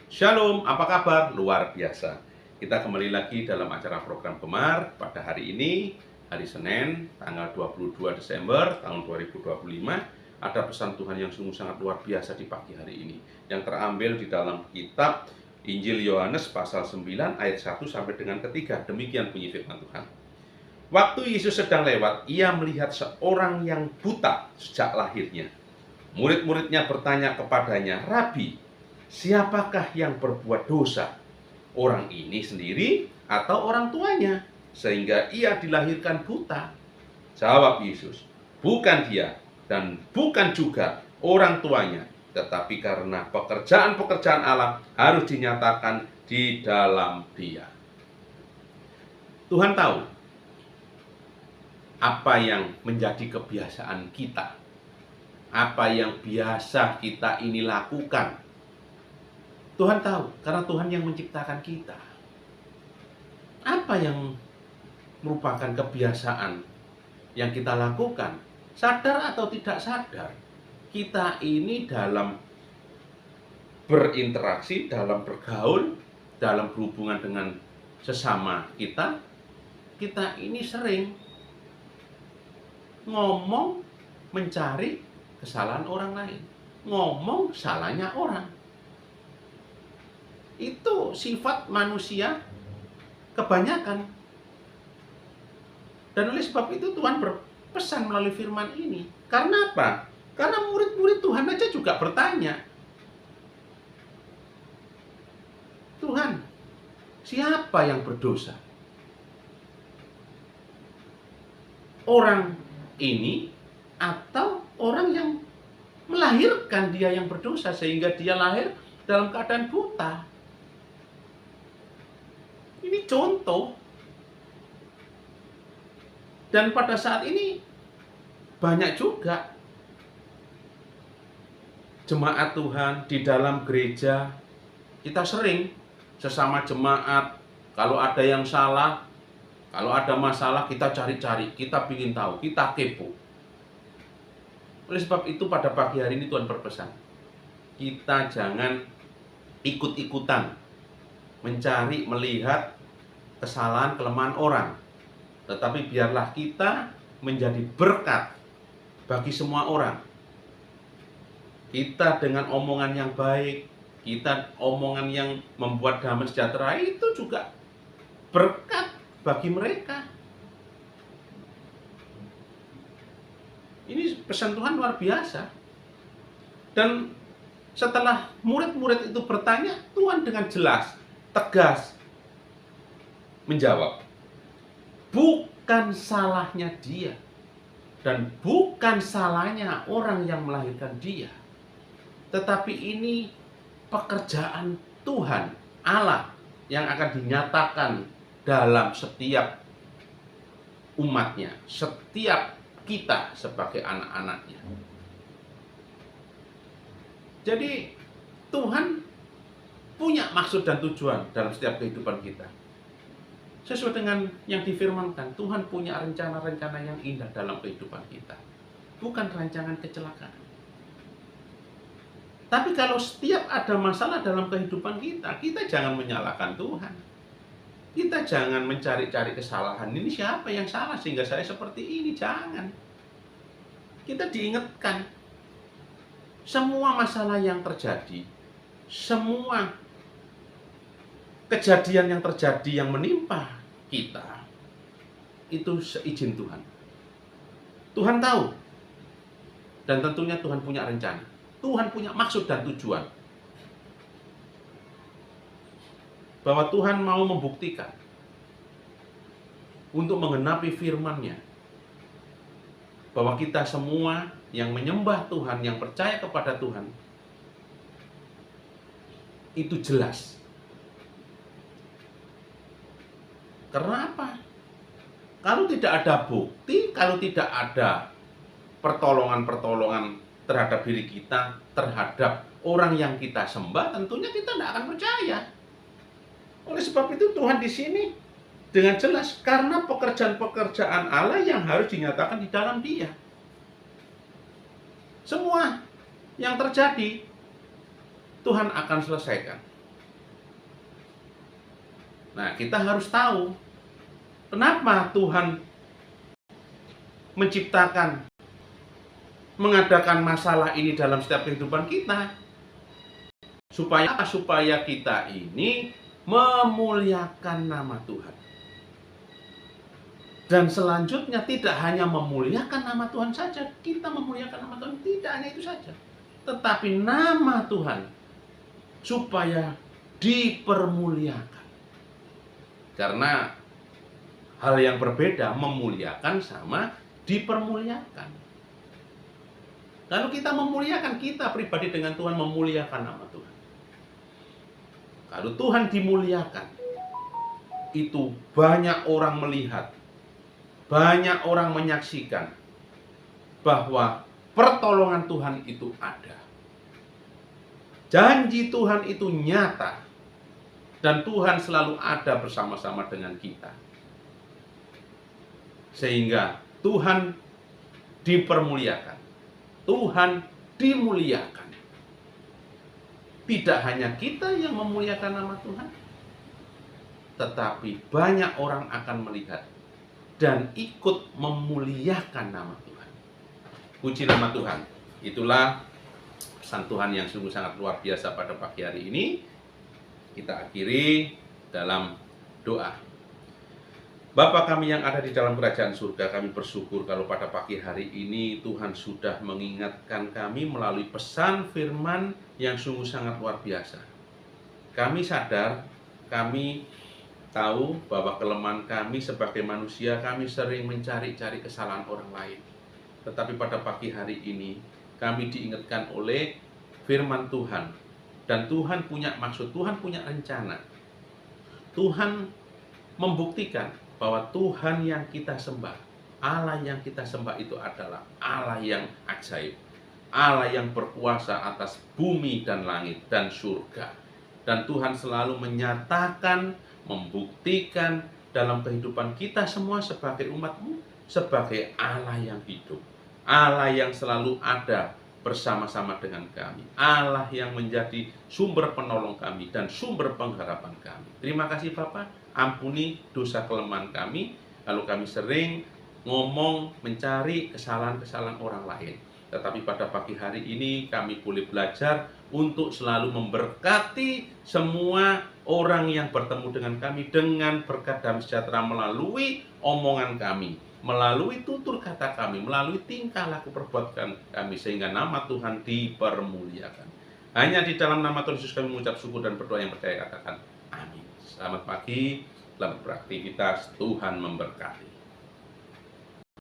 Shalom, apa kabar? Luar biasa. Kita kembali lagi dalam acara program Gemar pada hari ini, hari Senin, tanggal 22 Desember tahun 2025. Ada pesan Tuhan yang sungguh sangat luar biasa di pagi hari ini, yang terambil di dalam kitab Injil Yohanes pasal 9 ayat 1 sampai dengan ketiga. Demikian bunyi firman Tuhan. Waktu Yesus sedang lewat, ia melihat seorang yang buta sejak lahirnya. Murid-muridnya bertanya kepadanya, "Rabi, siapakah yang berbuat dosa? Orang ini sendiri atau orang tuanya? Sehingga ia dilahirkan buta." Jawab Yesus, "Bukan dia dan bukan juga orang tuanya, tetapi karena pekerjaan-pekerjaan Allah harus dinyatakan di dalam dia." Tuhan tahu apa yang menjadi kebiasaan kita, apa yang biasa kita ini lakukan. Tuhan tahu, karena Tuhan yang menciptakan kita. Apa yang merupakan kebiasaan yang kita lakukan, sadar atau tidak sadar, kita ini dalam berinteraksi, dalam bergaul, dalam berhubungan dengan sesama kita ini sering ngomong mencari kesalahan orang lain, ngomong salahnya orang. Itu sifat manusia kebanyakan. Dan oleh sebab itu Tuhan berpesan melalui firman ini. Karena apa? Karena murid-murid Tuhan aja juga bertanya, "Tuhan, siapa yang berdosa? Orang ini atau orang yang melahirkan dia yang berdosa sehingga dia lahir dalam keadaan buta?" Ini contoh. Dan pada saat ini banyak juga jemaat Tuhan di dalam gereja. Kita sering sesama jemaat, kalau ada yang salah, kalau ada masalah, kita cari-cari, kita ingin tahu, kita kepo. Oleh sebab itu pada pagi hari ini Tuhan berpesan, kita jangan ikut-ikutan mencari, melihat kesalahan, kelemahan orang. Tetapi biarlah kita menjadi berkat bagi semua orang. Kita dengan omongan yang baik, kita omongan yang membuat damai sejahtera, itu juga berkat bagi mereka. Ini pesan Tuhan luar biasa. Dan setelah murid-murid itu bertanya, Tuhan dengan jelas, tegas menjawab, bukan salahnya dia dan bukan salahnya orang yang melahirkan dia, tetapi ini pekerjaan Tuhan Allah yang akan dinyatakan dalam setiap umatnya, setiap kita sebagai anak-anaknya. Jadi Tuhan punya maksud dan tujuan dalam setiap kehidupan kita. Sesuai dengan yang difirmankan, Tuhan punya rencana-rencana yang indah dalam kehidupan kita. Bukan rancangan kecelakaan. Tapi kalau setiap ada masalah dalam kehidupan kita, kita jangan menyalahkan Tuhan. Kita jangan mencari-cari kesalahan. Ini siapa yang salah sehingga saya seperti ini? Jangan. Kita diingatkan, semua masalah yang terjadi, semua kejadian yang terjadi yang menimpa kita, itu seizin Tuhan. Tuhan tahu. Dan tentunya Tuhan punya rencana. Tuhan punya maksud dan tujuan. Bahwa Tuhan mau membuktikan untuk menggenapi firman-Nya, bahwa kita semua yang menyembah Tuhan, yang percaya kepada Tuhan, itu jelas. Karena apa? Kalau tidak ada bukti, kalau tidak ada pertolongan-pertolongan terhadap diri kita, terhadap orang yang kita sembah, tentunya kita tidak akan percaya. Oleh sebab itu Tuhan di sini dengan jelas, karena pekerjaan-pekerjaan Allah yang harus dinyatakan di dalam Dia. Semua yang terjadi Tuhan akan selesaikan. Nah, kita harus tahu kenapa Tuhan menciptakan, mengadakan masalah ini dalam setiap kehidupan kita. Supaya apa? Supaya kita ini memuliakan nama Tuhan. Dan selanjutnya tidak hanya memuliakan nama Tuhan saja, kita memuliakan nama Tuhan, tidak hanya itu saja. Tetapi nama Tuhan supaya dipermuliakan. Karena hal yang berbeda memuliakan sama dipermuliakan. Kalau kita memuliakan, kita pribadi dengan Tuhan memuliakan nama Tuhan. Kalau Tuhan dimuliakan, itu banyak orang melihat, banyak orang menyaksikan bahwa pertolongan Tuhan itu ada. Janji Tuhan itu nyata. Dan Tuhan selalu ada bersama-sama dengan kita. Sehingga Tuhan dipermuliakan. Tuhan dimuliakan. Tidak hanya kita yang memuliakan nama Tuhan, tetapi banyak orang akan melihat dan ikut memuliakan nama Tuhan. Puji nama Tuhan. Itulah pesan Tuhan yang sungguh sangat luar biasa pada pagi hari ini. Kita akhiri dalam doa. Bapa kami yang ada di dalam kerajaan surga, kami bersyukur kalau pada pagi hari ini Tuhan sudah mengingatkan kami melalui pesan firman yang sungguh sangat luar biasa. Kami sadar, kami tahu bahwa kelemahan kami sebagai manusia, kami sering mencari-cari kesalahan orang lain. Tetapi pada pagi hari ini, kami diingatkan oleh firman Tuhan. Dan Tuhan punya maksud, Tuhan punya rencana. Tuhan membuktikan bahwa Tuhan yang kita sembah, Allah yang kita sembah itu adalah Allah yang ajaib. Allah yang berkuasa atas bumi dan langit dan surga. Dan Tuhan selalu menyatakan, membuktikan dalam kehidupan kita semua sebagai umat-Mu, sebagai Allah yang hidup. Allah yang selalu ada bersama-sama dengan kami. Allah yang menjadi sumber penolong kami dan sumber pengharapan kami. Terima kasih Bapa, ampuni dosa kelemahan kami, kalau kami sering ngomong mencari kesalahan-kesalahan orang lain. Tetapi pada pagi hari ini kami boleh belajar untuk selalu memberkati semua orang yang bertemu dengan kami dengan berkat damai sejahtera melalui omongan kami, melalui tutur kata kami, melalui tingkah laku perbuatan kami, sehingga nama Tuhan dipermuliakan. Hanya di dalam nama Tuhan Yesus kami mengucap syukur dan berdoa yang percaya, katakan amin. Selamat pagi, selamat beraktivitas, Tuhan memberkati.